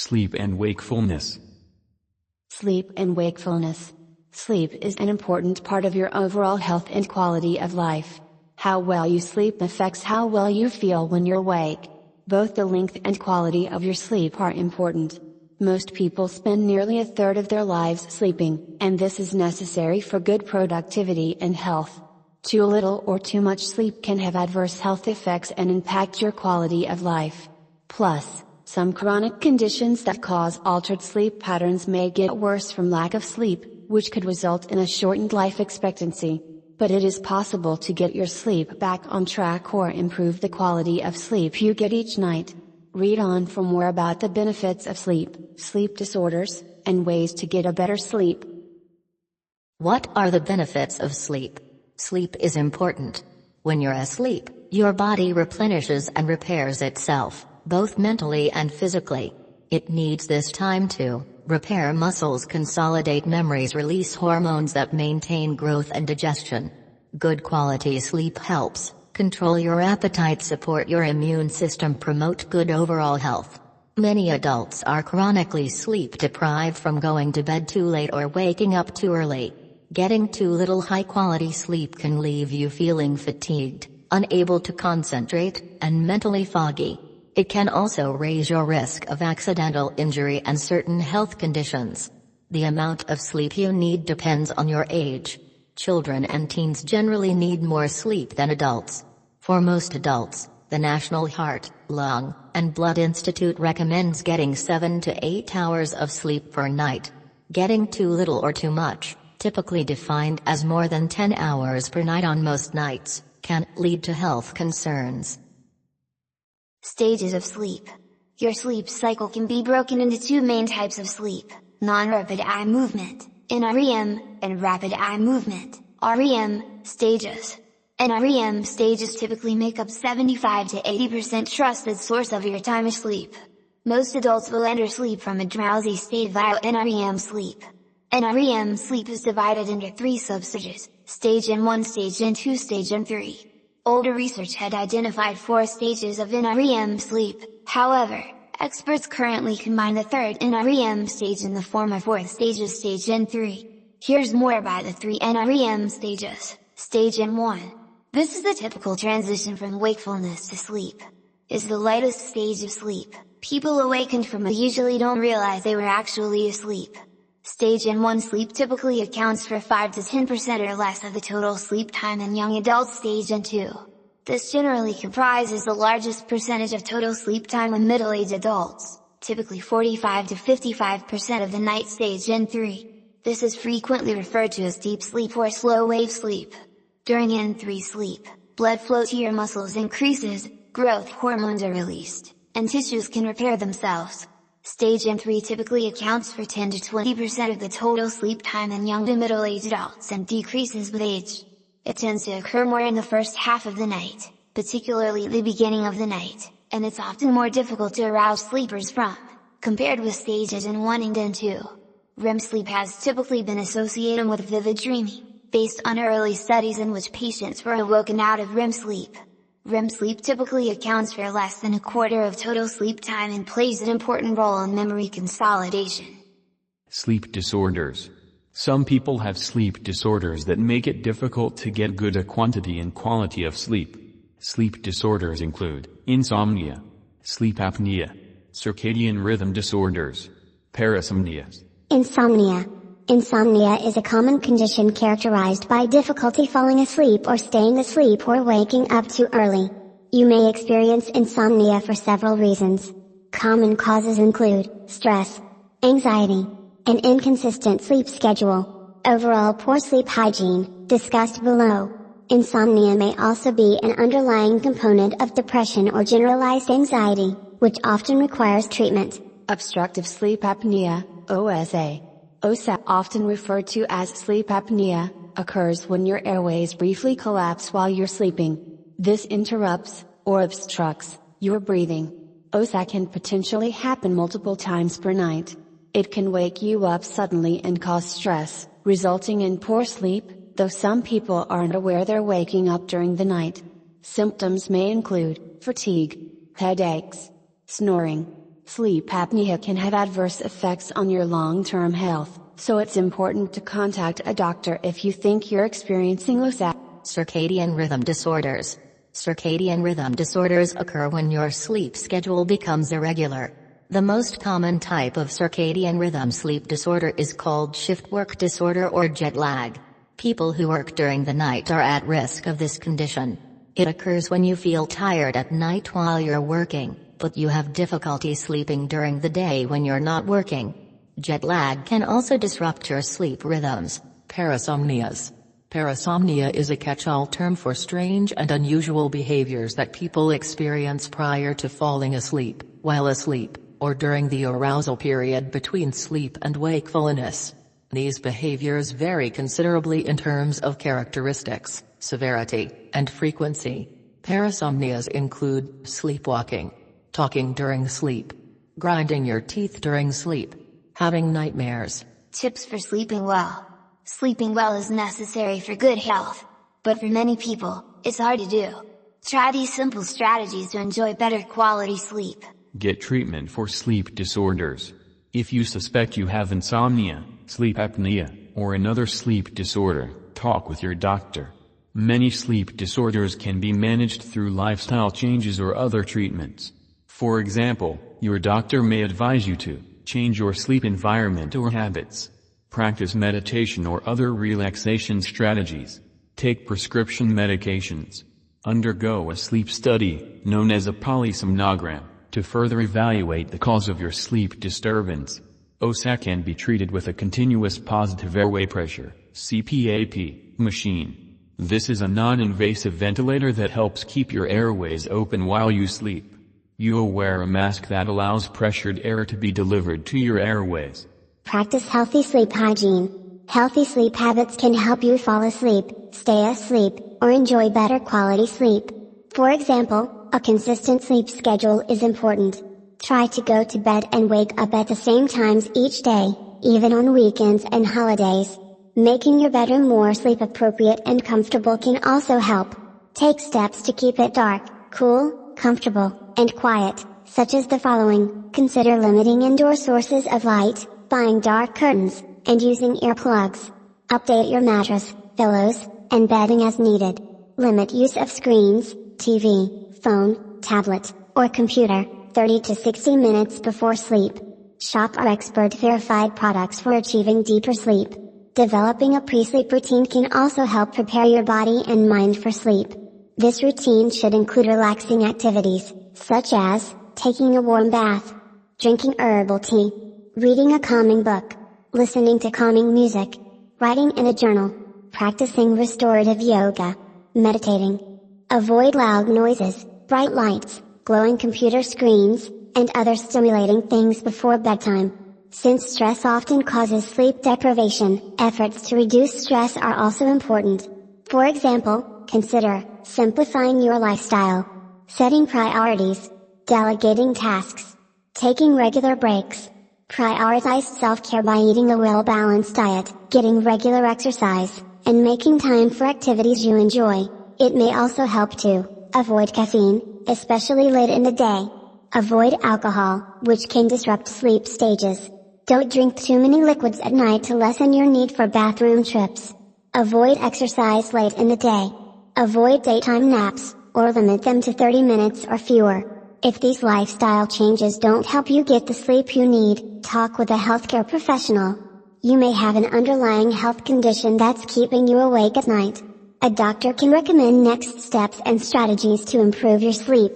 Sleep and wakefulness. Sleep and wakefulness. Sleep is an important part of your overall health and quality of life. How well you sleep affects how well you feel when you're awake. Both the length and quality of your sleep are important. Most people spend nearly a third of their lives sleeping, and this is necessary for good productivity and health. Too little or too much sleep can have adverse health effects and impact your quality of life. Plus, some chronic conditions that cause altered sleep patterns may get worse from lack of sleep, which could result in a shortened life expectancy. But it is possible to get your sleep back on track or improve the quality of sleep you get each night. Read on for more about the benefits of sleep, sleep disorders, and ways to get a better sleep. What are the benefits of sleep? Sleep is important. When you're asleep, your body replenishes and repairs itself, both mentally and physically. It needs this time to repair muscles, consolidate memories, release hormones that maintain growth and digestion. Good quality sleep helps control your appetite, support your immune system, promote good overall health. Many adults are chronically sleep deprived from going to bed too late or waking up too early. Getting too little high-quality sleep can leave you feeling fatigued, unable to concentrate, and mentally foggy. It can also raise your risk of accidental injury and certain health conditions. The amount of sleep you need depends on your age. Children and teens generally need more sleep than adults. For most adults, the National Heart, Lung, and Blood Institute recommends getting 7 to 8 hours of sleep per night. Getting too little or too much, typically defined as more than 10 hours per night on most nights, can lead to health concerns. Stages of sleep. Your sleep cycle can be broken into two main types of sleep: non-rapid eye movement, NREM, and rapid eye movement, REM, stages. NREM stages typically make up 75 to 80% trusted source of your time of sleep. Most adults will enter sleep from a drowsy state via NREM sleep. NREM sleep is divided into 3 substages: stage N1, stage N2, stage N3. Older research had identified 4 stages of NREM sleep. However, experts currently combine the third NREM stage in the form of 4th stages, stage N3. Here's more about the 3 NREM stages. Stage N1. This is the typical transition from wakefulness to sleep. Is the lightest stage of sleep. People awakened from it usually don't realize they were actually asleep. Stage N1 sleep typically accounts for 5 to 10% or less of the total sleep time in young adults. Stage N2. This generally comprises the largest percentage of total sleep time in middle-aged adults, typically 45 to 55% of the night. Stage N3. This is frequently referred to as deep sleep or slow-wave sleep. During N3 sleep, blood flow to your muscles increases, growth hormones are released, and tissues can repair themselves. Stage N3 typically accounts for 10 to 20% of the total sleep time in young to middle-aged adults and decreases with age. It tends to occur more in the first half of the night, particularly the beginning of the night, and it's often more difficult to arouse sleepers from, compared with stages N1 and N2. REM sleep has typically been associated with vivid dreaming, based on early studies in which patients were awoken out of REM sleep. REM sleep typically accounts for less than a quarter of total sleep time and plays an important role in memory consolidation. Sleep disorders. Some people have sleep disorders that make it difficult to get good quantity and quality of sleep. Sleep disorders include insomnia, sleep apnea, circadian rhythm disorders, parasomnias. Insomnia. Insomnia is a common condition characterized by difficulty falling asleep or staying asleep or waking up too early. You may experience insomnia for several reasons. Common causes include stress, anxiety, an inconsistent sleep schedule, overall poor sleep hygiene, discussed below. Insomnia may also be an underlying component of depression or generalized anxiety, which often requires treatment. Obstructive sleep apnea, OSA. OSA, often referred to as sleep apnea, occurs when your airways briefly collapse while you're sleeping. This interrupts, or obstructs, your breathing. OSA can potentially happen multiple times per night. It can wake you up suddenly and cause stress, resulting in poor sleep, though some people aren't aware they're waking up during the night. Symptoms may include fatigue, headaches, snoring, Sleep apnea can have adverse effects on your long-term health, so it's important to contact a doctor if you think you're experiencing OSA. Circadian rhythm disorders. Circadian rhythm disorders occur when your sleep schedule becomes irregular. The most common type of circadian rhythm sleep disorder is called shift work disorder or jet lag. People who work during the night are at risk of this condition. It occurs when you feel tired at night while you're working, but you have difficulty sleeping during the day when you're not working. Jet lag can also disrupt your sleep rhythms. Parasomnias. Parasomnia is a catch-all term for strange and unusual behaviors that people experience prior to falling asleep, while asleep, or during the arousal period between sleep and wakefulness. These behaviors vary considerably in terms of characteristics, severity, and frequency. Parasomnias include sleepwalking, talking during sleep, grinding your teeth during sleep, having nightmares. Tips for sleeping well. Sleeping well is necessary for good health, but for many people, it's hard to do. Try these simple strategies to enjoy better quality sleep. Get treatment for sleep disorders. If you suspect you have insomnia, sleep apnea, or another sleep disorder, talk with your doctor. Many sleep disorders can be managed through lifestyle changes or other treatments. For example, your doctor may advise you to change your sleep environment or habits. Practice meditation or other relaxation strategies. Take prescription medications. Undergo a sleep study, known as a polysomnogram, to further evaluate the cause of your sleep disturbance. OSA can be treated with a continuous positive airway pressure (CPAP) machine. This is a non-invasive ventilator that helps keep your airways open while you sleep. You will wear a mask that allows pressured air to be delivered to your airways. Practice healthy sleep hygiene. Healthy sleep habits can help you fall asleep, stay asleep, or enjoy better quality sleep. For example, a consistent sleep schedule is important. Try to go to bed and wake up at the same times each day, even on weekends and holidays. Making your bedroom more sleep appropriate and comfortable can also help. Take steps to keep it dark, cool, comfortable, and quiet, such as the following. Consider limiting indoor sources of light, buying dark curtains, and using earplugs. Update your mattress, pillows, and bedding as needed. Limit use of screens, TV, phone, tablet, or computer, 30 to 60 minutes before sleep. Shop our expert-verified products for achieving deeper sleep. Developing a pre-sleep routine can also help prepare your body and mind for sleep. This routine should include relaxing activities, such as taking a warm bath, drinking herbal tea, reading a calming book, listening to calming music, writing in a journal, practicing restorative yoga, meditating. Avoid loud noises, bright lights, glowing computer screens, and other stimulating things before bedtime. Since stress often causes sleep deprivation, efforts to reduce stress are also important. For example, consider simplifying your lifestyle, setting priorities, delegating tasks, taking regular breaks. Prioritize self-care by eating a well-balanced diet, getting regular exercise, and making time for activities you enjoy. It may also help to avoid caffeine, especially late in the day. Avoid alcohol, which can disrupt sleep stages. Don't drink too many liquids at night to lessen your need for bathroom trips. Avoid exercise late in the day. Avoid daytime naps, or limit them to 30 minutes or fewer. If these lifestyle changes don't help you get the sleep you need, talk with a healthcare professional. You may have an underlying health condition that's keeping you awake at night. A doctor can recommend next steps and strategies to improve your sleep.